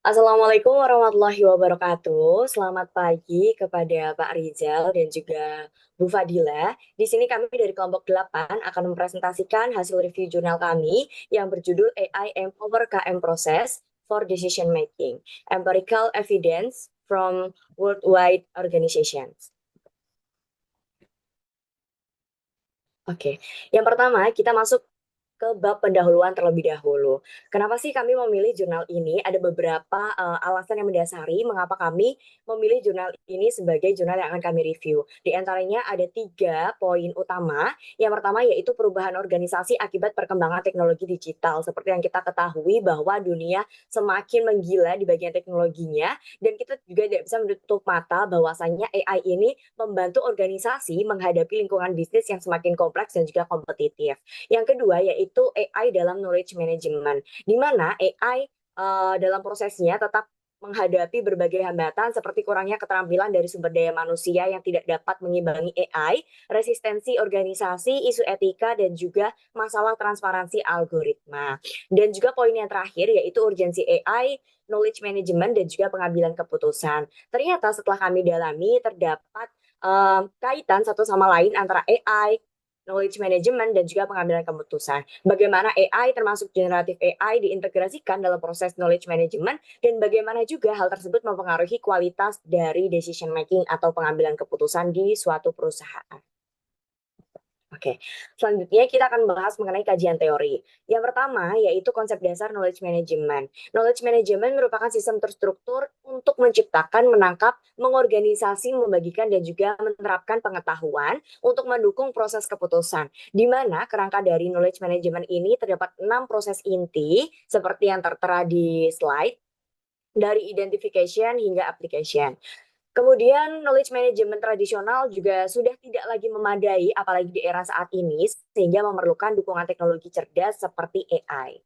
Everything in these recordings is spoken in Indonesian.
Assalamualaikum warahmatullahi wabarakatuh. Selamat pagi kepada Pak Rizal dan juga Bu Fadila. Di sini kami dari kelompok 8 akan mempresentasikan hasil review jurnal kami yang berjudul AI Empower KM Process for Decision Making, Empirical Evidence from Worldwide Organizations. Oke, yang pertama kita masuk ke bab pendahuluan terlebih dahulu. Kenapa sih kami memilih jurnal ini? Ada beberapa alasan yang mendasari mengapa kami memilih jurnal ini sebagai jurnal yang akan kami review. Di antaranya ada 3 poin utama. Yang pertama yaitu perubahan organisasi akibat perkembangan teknologi digital. Seperti yang kita ketahui bahwa dunia semakin menggila di bagian teknologinya dan kita juga tidak bisa menutup mata bahwasanya AI ini membantu organisasi menghadapi lingkungan bisnis yang semakin kompleks dan juga kompetitif. Yang kedua yaitu AI dalam knowledge management, di mana AI dalam prosesnya tetap menghadapi berbagai hambatan seperti kurangnya keterampilan dari sumber daya manusia yang tidak dapat mengimbangi AI, resistensi organisasi, isu etika, dan juga masalah transparansi algoritma. Dan juga poin yang terakhir yaitu urgensi AI, knowledge management, dan juga pengambilan keputusan. Ternyata setelah kami dalami terdapat kaitan satu sama lain antara AI, knowledge management, dan juga pengambilan keputusan. Bagaimana AI termasuk generatif AI diintegrasikan dalam proses knowledge management dan bagaimana juga hal tersebut mempengaruhi kualitas dari decision making atau pengambilan keputusan di suatu perusahaan. Oke, selanjutnya kita akan bahas mengenai kajian teori. Yang pertama yaitu konsep dasar knowledge management. Knowledge management merupakan sistem terstruktur untuk menciptakan, menangkap, mengorganisasi, membagikan, dan juga menerapkan pengetahuan untuk mendukung proses keputusan. Di mana kerangka dari knowledge management ini terdapat 6 proses inti seperti yang tertera di slide, dari identification hingga application. Kemudian knowledge management tradisional juga sudah tidak lagi memadai apalagi di era saat ini sehingga memerlukan dukungan teknologi cerdas seperti AI.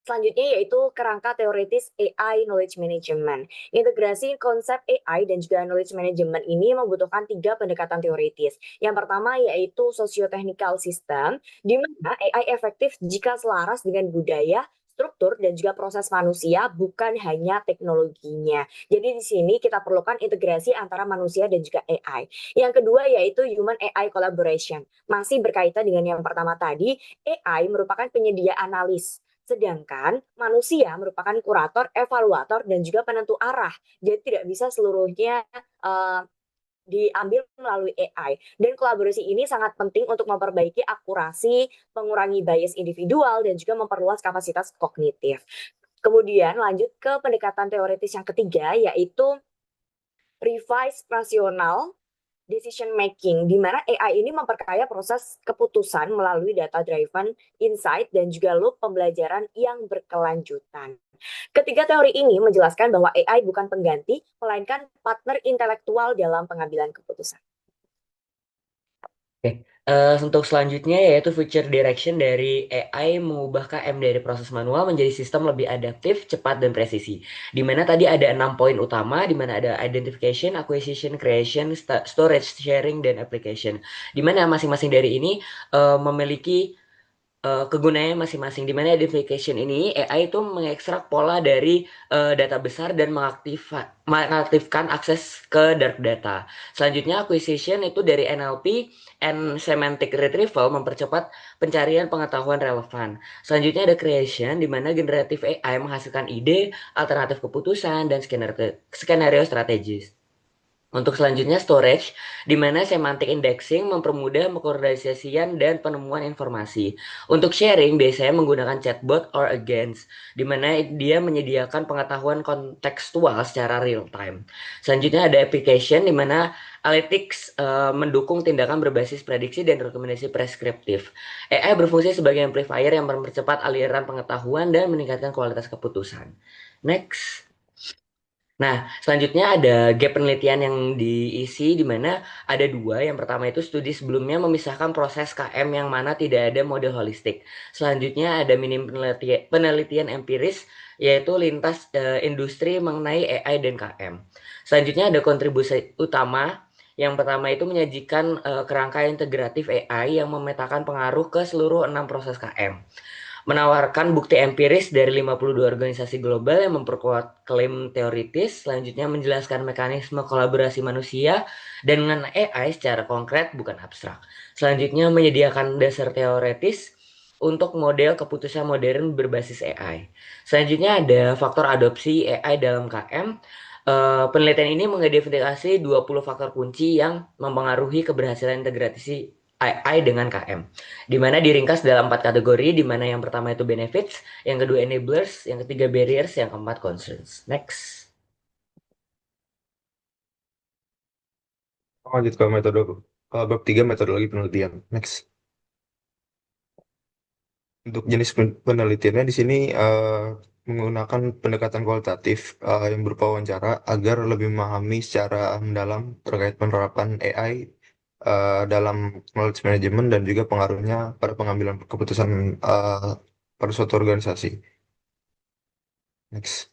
Selanjutnya yaitu kerangka teoritis AI knowledge management. Integrasi konsep AI dan juga knowledge management ini membutuhkan 3 pendekatan teoritis. Yang pertama yaitu socio-technical system, di mana AI efektif jika selaras dengan budaya, struktur, dan juga proses manusia, bukan hanya teknologinya. Jadi di sini kita perlukan integrasi antara manusia dan juga AI. Yang kedua yaitu human AI collaboration. Masih berkaitan dengan yang pertama tadi, AI merupakan penyedia analis, sedangkan manusia merupakan kurator, evaluator, dan juga penentu arah. Jadi tidak bisa seluruhnya uh, diambil melalui AI. Dan kolaborasi ini sangat penting untuk memperbaiki akurasi, mengurangi bias individual, dan juga memperluas kapasitas kognitif. Kemudian lanjut ke pendekatan teoritis yang ketiga, yaitu revise rasional decision making, di mana AI ini memperkaya proses keputusan melalui data driven insight dan juga loop pembelajaran yang berkelanjutan. Ketiga teori ini menjelaskan bahwa AI bukan pengganti, melainkan partner intelektual dalam pengambilan keputusan. Oke, untuk selanjutnya yaitu future direction dari AI mengubah KM dari proses manual menjadi sistem lebih adaptif, cepat, dan presisi. Di mana tadi ada 6 poin utama, di mana ada identification, acquisition, creation, storage, sharing, dan application. Di mana masing-masing dari ini memiliki kegunaannya masing-masing. Di mana identification ini AI itu mengekstrak pola dari data besar dan mengaktifkan akses ke dark data. Selanjutnya acquisition itu dari NLP and semantic retrieval mempercepat pencarian pengetahuan relevan. Selanjutnya ada creation di mana generative AI menghasilkan ide, alternatif keputusan, dan skenario strategis. Untuk selanjutnya storage, di mana semantic indexing mempermudah pengkoordinasian dan penemuan informasi. Untuk sharing biasanya menggunakan chatbot or agents, di mana dia menyediakan pengetahuan kontekstual secara real time. Selanjutnya ada application, di mana analytics mendukung tindakan berbasis prediksi dan rekomendasi preskriptif. AI berfungsi sebagai amplifier yang mempercepat aliran pengetahuan dan meningkatkan kualitas keputusan. Next. Nah, selanjutnya ada gap penelitian yang diisi di mana ada dua. Yang pertama itu studi sebelumnya memisahkan proses KM yang mana tidak ada model holistik. Selanjutnya ada minim penelitian empiris yaitu lintas industri mengenai AI dan KM. Selanjutnya ada kontribusi utama. Yang pertama itu menyajikan kerangka integratif AI yang memetakan pengaruh ke seluruh 6 proses KM. menawarkan bukti empiris dari 52 organisasi global yang memperkuat klaim teoritis, selanjutnya menjelaskan mekanisme kolaborasi manusia dengan AI secara konkret bukan abstrak. Selanjutnya menyediakan dasar teoretis untuk model keputusan modern berbasis AI. Selanjutnya ada faktor adopsi AI dalam KM. Penelitian ini mengidentifikasi 20 faktor kunci yang mempengaruhi keberhasilan integrasi AI dengan KM, di mana diringkas dalam 4 kategori, di mana yang pertama itu benefits, yang kedua enablers, yang ketiga barriers, yang keempat concerns. Next. Lanjut ke metode bab 3 metodologi penelitian. Next. Untuk jenis penelitiannya di sini menggunakan pendekatan kualitatif yang berupa wawancara agar lebih memahami secara mendalam terkait penerapan AI dalam knowledge management dan juga pengaruhnya pada pengambilan keputusan eh, pada suatu organisasi. Next.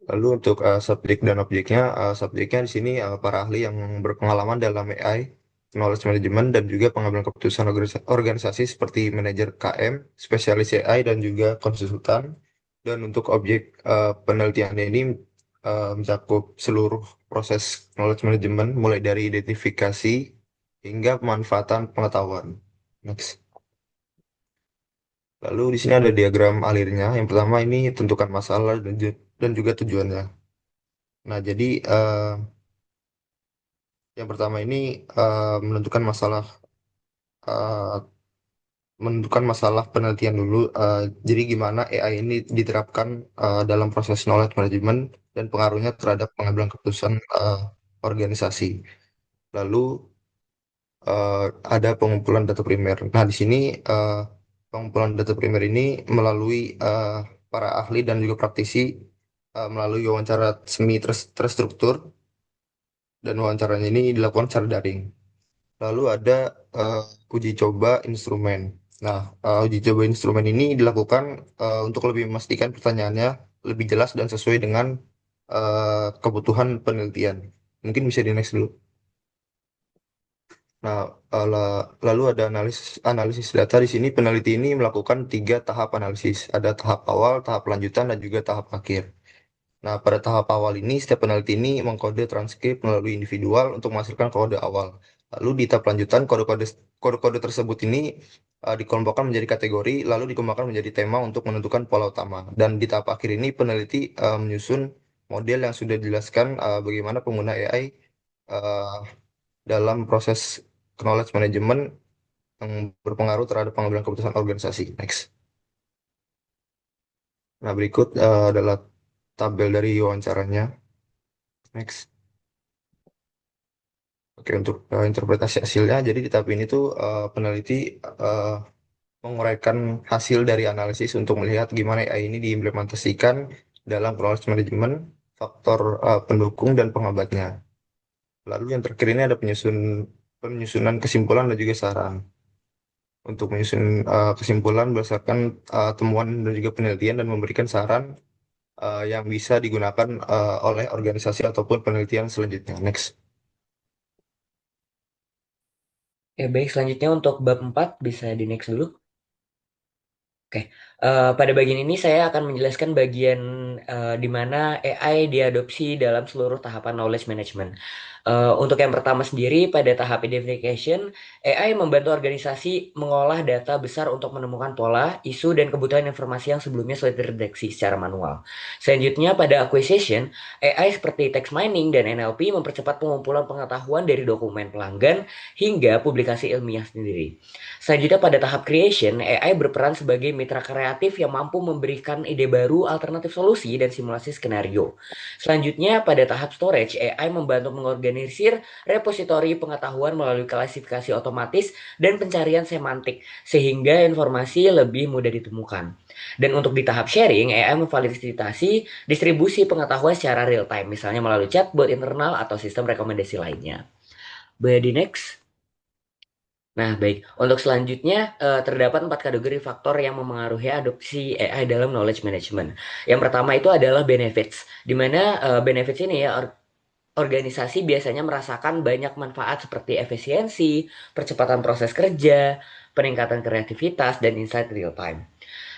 Lalu untuk subjek dan objeknya, subjeknya di sini para ahli yang berpengalaman dalam AI, knowledge management, dan juga pengambilan keputusan organisasi seperti manajer KM, spesialis AI, dan juga konsultan. Dan untuk objek penelitian ini mencakup seluruh proses knowledge management, mulai dari identifikasi hingga pemanfaatan pengetahuan. Next. Lalu di sini ada diagram alirnya. Yang pertama ini tentukan masalah dan juga tujuannya. Nah, jadi yang pertama ini eh, menentukan masalah penelitian dulu. Jadi gimana AI ini diterapkan dalam proses knowledge management dan pengaruhnya terhadap pengambilan keputusan organisasi. Lalu eh, ada pengumpulan data primer. Nah, di sini eh, pengumpulan data primer ini melalui para ahli dan juga praktisi melalui wawancara semi terstruktur dan wawancaranya ini dilakukan secara daring. Lalu ada eh, uji coba instrumen. Nah, uji coba instrumen ini dilakukan untuk lebih memastikan pertanyaannya lebih jelas dan sesuai dengan kebutuhan penelitian. Mungkin bisa di next dulu. Nah, lalu ada analisis analisis data di sini. Peneliti ini melakukan 3 tahap analisis. Ada tahap awal, tahap lanjutan, dan juga tahap akhir. Nah, pada tahap awal ini, setiap peneliti ini mengkode transkrip melalui individual untuk menghasilkan kode awal. Lalu di tahap lanjutan, kode-kode tersebut ini dikelompokkan menjadi kategori, lalu dikembangkan menjadi tema untuk menentukan pola utama. Dan di tahap akhir ini, peneliti menyusun model yang sudah dijelaskan bagaimana pengguna AI eh, dalam proses knowledge management yang berpengaruh terhadap pengambilan keputusan organisasi. Next. Nah, berikut adalah tabel dari wawancaranya. Next. Oke, untuk interpretasi hasilnya, jadi di tahap ini tuh peneliti eh, menguraikan hasil dari analisis untuk melihat gimana AI ini diimplementasikan dalam knowledge management, faktor pendukung dan penghambatnya. Lalu yang terakhir ini ada penyusunan kesimpulan dan juga saran. Untuk menyusun kesimpulan berdasarkan temuan dan juga penelitian dan memberikan saran yang bisa digunakan oleh organisasi ataupun penelitian selanjutnya. Next. Baik, selanjutnya untuk bab 4 bisa di next dulu. Oke, pada bagian ini saya akan menjelaskan bagian di mana AI diadopsi dalam seluruh tahapan knowledge management. Untuk yang pertama sendiri, pada tahap identification, AI membantu organisasi mengolah data besar untuk menemukan pola, isu, dan kebutuhan informasi yang sebelumnya sulit terdeteksi secara manual. Selanjutnya, pada acquisition, AI seperti text mining dan NLP mempercepat pengumpulan pengetahuan dari dokumen pelanggan hingga publikasi ilmiah sendiri. Selanjutnya pada tahap creation, AI berperan sebagai mitra kreatif yang mampu memberikan ide baru, alternatif solusi, dan simulasi skenario. Selanjutnya pada tahap storage, AI membantu mengorganisir repositori pengetahuan melalui klasifikasi otomatis dan pencarian semantik, sehingga informasi lebih mudah ditemukan. Dan untuk di tahap sharing, AI memfasilitasi distribusi pengetahuan secara real time, misalnya melalui chatbot internal atau sistem rekomendasi lainnya. Boleh di next? Nah, baik. Untuk selanjutnya, terdapat 4 kategori faktor yang memengaruhi adopsi AI dalam knowledge management. Yang pertama itu adalah benefits, di mana benefits ini ya organisasi biasanya merasakan banyak manfaat seperti efisiensi, percepatan proses kerja, peningkatan kreativitas, dan insight real time.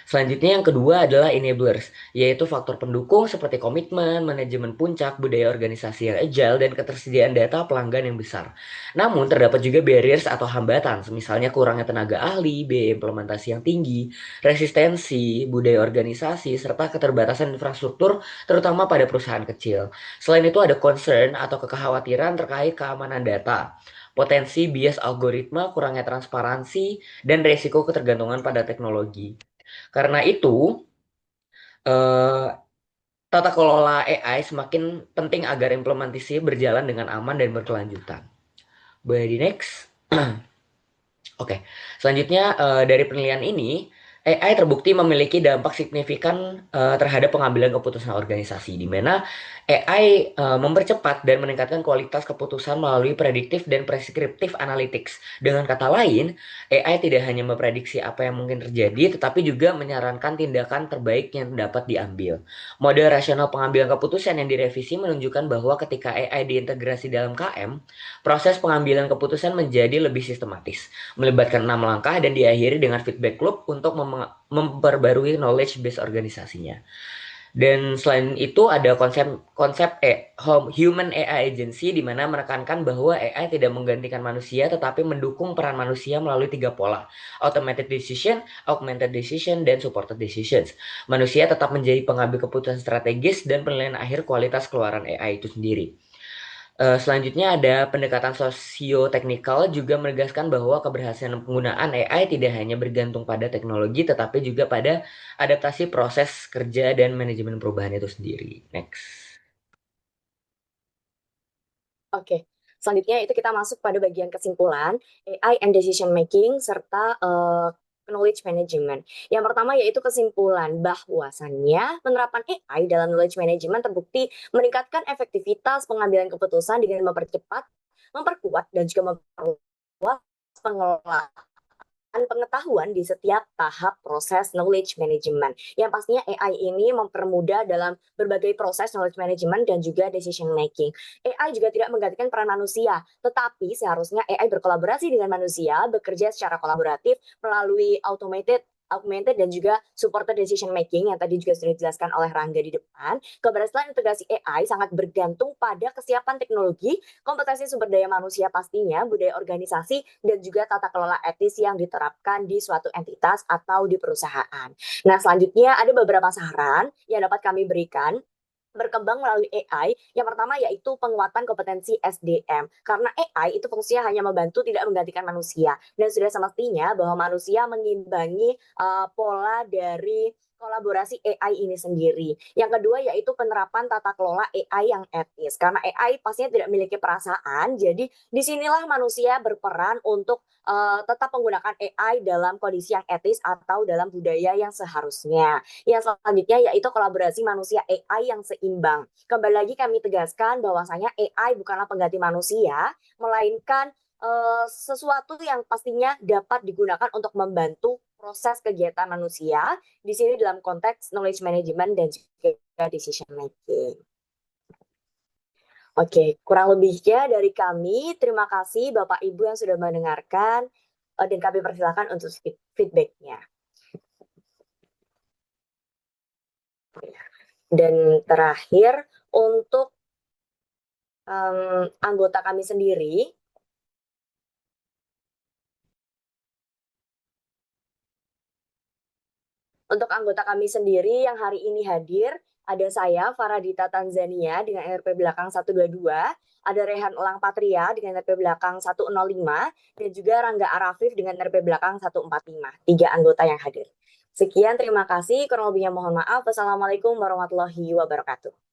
Selanjutnya yang kedua adalah enablers, yaitu faktor pendukung seperti komitmen, manajemen puncak, budaya organisasi yang agile, dan ketersediaan data pelanggan yang besar. Namun terdapat juga barriers atau hambatan, misalnya kurangnya tenaga ahli, biaya implementasi yang tinggi, resistensi, budaya organisasi, serta keterbatasan infrastruktur terutama pada perusahaan kecil. Selain itu ada concern atau kekhawatiran terkait keamanan data, potensi bias algoritma, kurangnya transparansi, dan resiko ketergantungan pada teknologi. Karena itu, eh, tata kelola AI semakin penting agar implementasi berjalan dengan aman dan berkelanjutan. Boleh di next? Oke, selanjutnya dari penilaian ini, AI terbukti memiliki dampak signifikan terhadap pengambilan keputusan organisasi, di mana AI mempercepat dan meningkatkan kualitas keputusan melalui prediktif dan preskriptif analytics. Dengan kata lain, AI tidak hanya memprediksi apa yang mungkin terjadi, tetapi juga menyarankan tindakan terbaik yang dapat diambil. Model rasional pengambilan keputusan yang direvisi menunjukkan bahwa ketika AI diintegrasi dalam KM, proses pengambilan keputusan menjadi lebih sistematis, melibatkan 6 langkah dan diakhiri dengan feedback loop untuk memperbarui knowledge base organisasinya. Dan selain itu ada konsep human AI agency, di mana menekankan bahwa AI tidak menggantikan manusia tetapi mendukung peran manusia melalui 3 pola: automated decision, augmented decision, dan supported decisions. Manusia tetap menjadi pengambil keputusan strategis dan penilaian akhir kualitas keluaran AI itu sendiri. Selanjutnya ada pendekatan sosio-teknikal, juga menegaskan bahwa keberhasilan penggunaan AI tidak hanya bergantung pada teknologi tetapi juga pada adaptasi proses kerja dan manajemen perubahan itu sendiri. Next. Oke, selanjutnya itu kita masuk pada bagian kesimpulan AI and decision making serta knowledge management. Yang pertama yaitu kesimpulan bahwasannya penerapan AI dalam knowledge management terbukti meningkatkan efektivitas pengambilan keputusan dengan mempercepat, memperkuat, dan juga memperluas pengelolaan pengetahuan di setiap tahap proses knowledge management. Yang pastinya AI ini mempermudah dalam berbagai proses knowledge management dan juga decision making. AI juga tidak menggantikan peran manusia, tetapi seharusnya AI berkolaborasi dengan manusia, bekerja secara kolaboratif melalui augmented dan juga supported decision making yang tadi juga sudah dijelaskan oleh Rangga di depan. Keberhasilan integrasi AI sangat bergantung pada kesiapan teknologi, kompetensi sumber daya manusia pastinya, budaya organisasi, dan juga tata kelola etis yang diterapkan di suatu entitas atau di perusahaan. Nah, selanjutnya ada beberapa saran yang dapat kami berikan berkembang melalui AI. Yang pertama yaitu penguatan kompetensi SDM. Karena AI itu fungsinya hanya membantu, tidak menggantikan manusia. Dan sudah semestinya bahwa manusia mengimbangi pola dari kolaborasi AI ini sendiri. Yang kedua yaitu penerapan tata kelola AI yang etis. Karena AI pastinya tidak memiliki perasaan, jadi disinilah manusia berperan untuk tetap menggunakan AI dalam kondisi yang etis atau dalam budaya yang seharusnya. Yang selanjutnya yaitu kolaborasi manusia AI yang seimbang. Kembali lagi kami tegaskan bahwasanya AI bukanlah pengganti manusia, melainkan sesuatu yang pastinya dapat digunakan untuk membantu proses kegiatan manusia, di sini dalam konteks knowledge management dan juga decision making. Oke, kurang lebihnya dari kami. Terima kasih Bapak Ibu yang sudah mendengarkan dan kami persilakan untuk feedbacknya. Dan terakhir untuk anggota kami sendiri, yang hari ini hadir, ada saya, Faradita Tanzania dengan NRP belakang 122, ada Rehan Elang Patria dengan NRP belakang 105, dan juga Rangga Arafif dengan NRP belakang 145. 3 anggota yang hadir. Sekian, terima kasih. Kurang lebihnya mohon maaf. Wassalamualaikum warahmatullahi wabarakatuh.